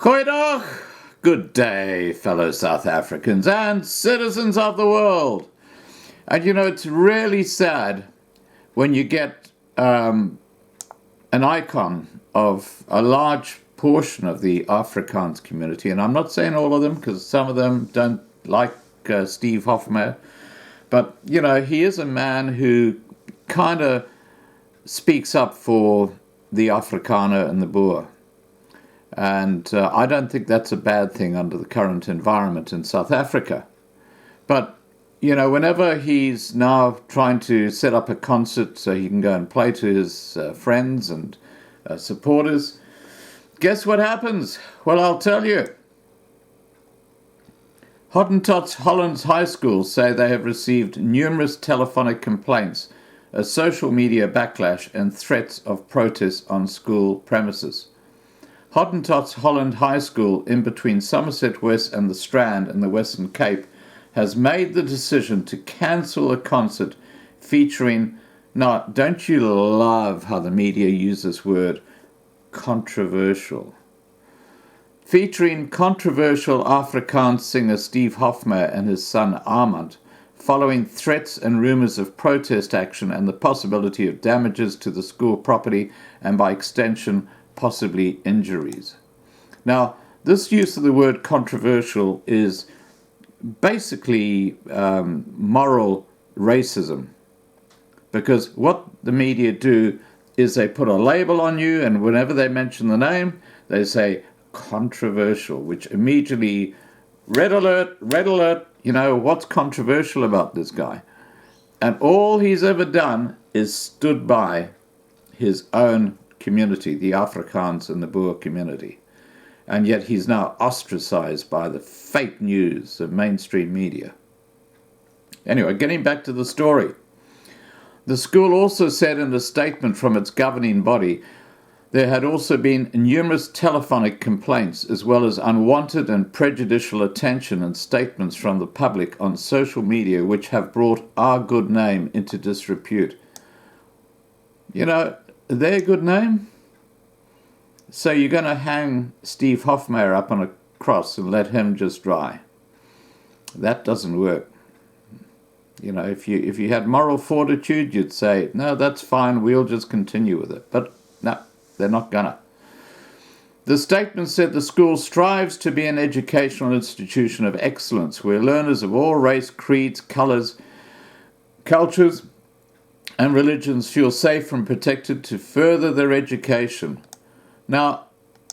Goeiedag! Good day, fellow South Africans and citizens of the world. And you know, it's really sad when you get an icon of a large portion of the Afrikaans community, and I'm not saying all of them because some of them don't like Steve Hofmeyr, but you know, he is a man who kind of speaks up for the Afrikaner and the Boer. And I don't think that's a bad thing under the current environment in South Africa. But, you know, whenever he's now trying to set up a concert so he can go and play to his friends and supporters, guess what happens? Well, I'll tell you. Hottentots Holland's high schools say they have received numerous telephonic complaints, a social media backlash, and threats of protests on school premises. Hottentots Holland High School, in between Somerset West and the Strand in the Western Cape, has made the decision to cancel a concert featuring, now, don't you love how the media use this word, controversial? Featuring controversial Afrikaans singer Steve Hofmeyr and his son Armand, following threats and rumours of protest action and the possibility of damages to the school property and, by extension, possibly injuries. Now, this use of the word controversial is basically moral racism, because what the media do is they put a label on you, and whenever they mention the name, they say controversial, which immediately, red alert, you know, what's controversial about this guy? And all he's ever done is stood by his own community, the Afrikaans and the Boer community. And yet he's now ostracized by the fake news of mainstream media. Anyway, getting back to the story. The school also said in a statement from its governing body there had also been numerous telephonic complaints as well as unwanted and prejudicial attention and statements from the public on social media which have brought our good name into disrepute. You know, their good name? So you're going to hang Steve Hofmeyr up on a cross and let him just dry. That doesn't work. You know, if you had moral fortitude, you'd say, no, that's fine, we'll just continue with it. But no, they're not gonna. The statement said the school strives to be an educational institution of excellence where learners of all race, creeds, colours, cultures, and religions feel safe and protected to further their education. Now,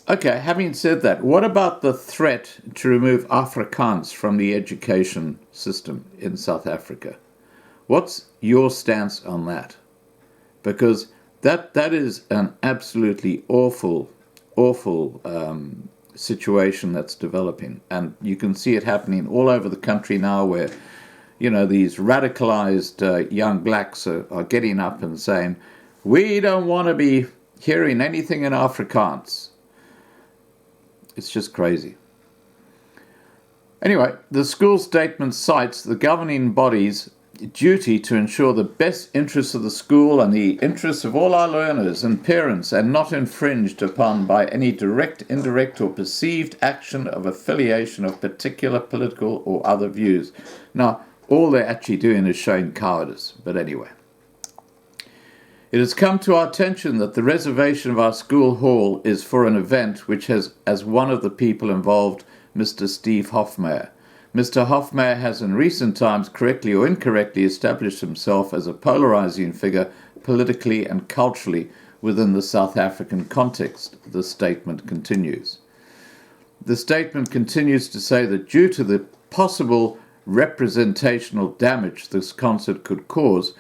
okay, having said that, what about the threat to remove Afrikaans from the education system in South Africa? What's your stance on that? Because that is an absolutely awful situation that's developing. And you can see it happening all over the country now where, you know, these radicalized young blacks are getting up and saying, we don't want to be hearing anything in Afrikaans. It's just crazy. Anyway, the school statement cites the governing body's duty to ensure the best interests of the school and the interests of all our learners and parents and not infringed upon by any direct, indirect or perceived action of affiliation of particular political or other views. Now, all they're actually doing is showing cowardice, but anyway. It has come to our attention that the reservation of our school hall is for an event which has, as one of the people involved, Mr. Steve Hofmeyr. Mr. Hofmeyr has in recent times correctly or incorrectly established himself as a polarizing figure politically and culturally within the South African context, the statement continues. The statement continues to say that due to the possible representational damage this concert could cause,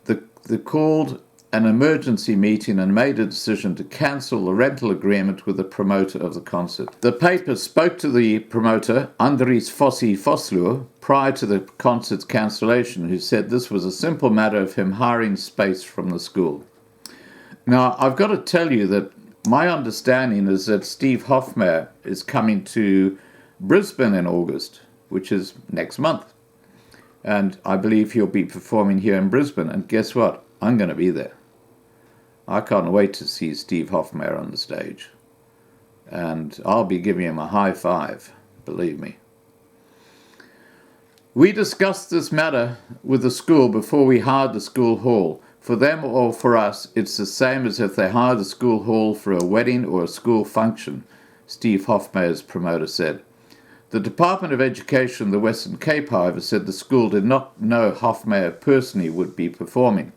the called an emergency meeting and made a decision to cancel the rental agreement with the promoter of the concert. The paper spoke to the promoter, Andries Fossi Vosloo, prior to the concert's cancellation, who said this was a simple matter of him hiring space from the school. Now, I've got to tell you that my understanding is that Steve Hofmeyr is coming to Brisbane in August, which is next month. And I believe he'll be performing here in Brisbane. And guess what? I'm going to be there. I can't wait to see Steve Hofmeyr on the stage. and I'll be giving him a high five, believe me. We discussed this matter with the school before we hired the school hall. For them or for us, it's the same as if they hired the school hall for a wedding or a school function, Steve Hofmeyr's promoter said. The Department of Education in the Western Cape, however, said the school did not know Hoffmeyr personally would be performing.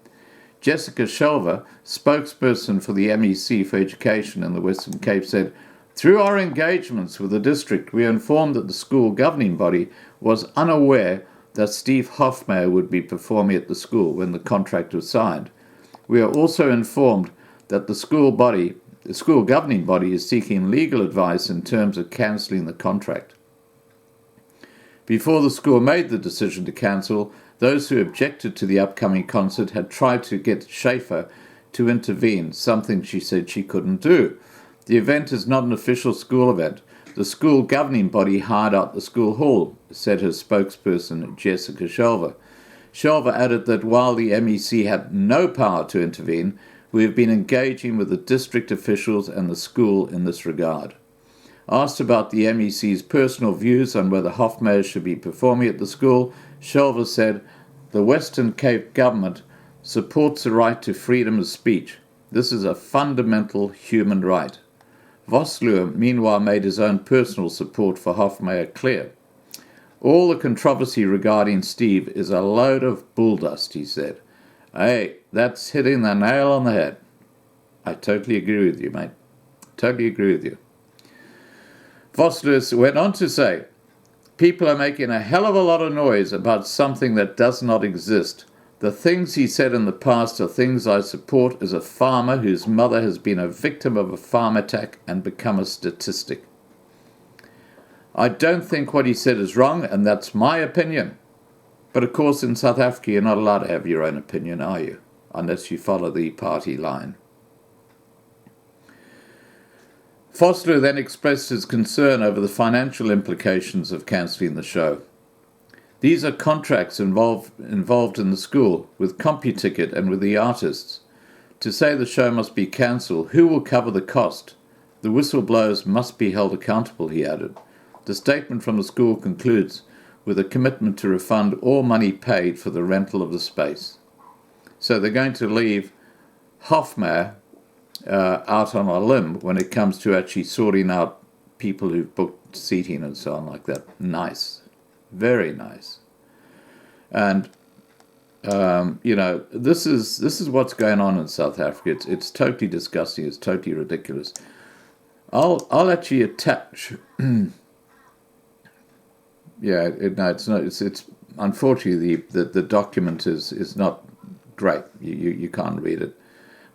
Jessica Shelver, spokesperson for the MEC for Education in the Western Cape, said, "Through our engagements with the district, we are informed that the school governing body was unaware that Steve Hofmeyr would be performing at the school when the contract was signed. We are also informed that the school governing body is seeking legal advice in terms of cancelling the contract." Before the school made the decision to cancel, those who objected to the upcoming concert had tried to get Schaefer to intervene, something she said she couldn't do. The event is not an official school event. The school governing body hired out the school hall, said her spokesperson, Jessica Shelver. Shelver added that while the MEC had no power to intervene, we have been engaging with the district officials and the school in this regard. Asked about the MEC's personal views on whether Hoffmeyr should be performing at the school, Shelver said, "The Western Cape government supports the right to freedom of speech. This is a fundamental human right." Vosloo, meanwhile, made his own personal support for Hoffmeyr clear. "All the controversy regarding Steve is a load of bulldust," he said. "Hey, that's hitting the nail on the head." I totally agree with you, mate. Totally agree with you. Vosloo went on to say, "People are making a hell of a lot of noise about something that does not exist. The things he said in the past are things I support as a farmer whose mother has been a victim of a farm attack and become a statistic. I don't think what he said is wrong, and that's my opinion. But of course in South Africa you're not allowed to have your own opinion, are you? Unless you follow the party line." Foster then expressed his concern over the financial implications of cancelling the show. "These are contracts involved in the school, with CompuTicket and with the artists. To say the show must be cancelled, who will cover the cost? The whistleblowers must be held accountable," he added. The statement from the school concludes with a commitment to refund all money paid for the rental of the space. So they're going to leave Hoffmeyr out on a limb when it comes to actually sorting out people who've booked seating and so on like that. Nice. Very nice. And, this is what's going on in South Africa. It's totally disgusting. It's totally ridiculous. I'll actually attach... it's not. It's unfortunately the document is not great. You can't read it.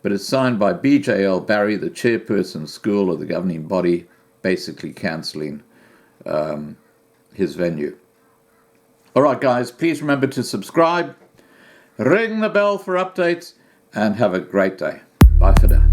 But it's signed by BJL Barry, the chairperson school of the governing body, basically cancelling his venue. All right, guys, please remember to subscribe, ring the bell for updates, and have a great day. Bye for now.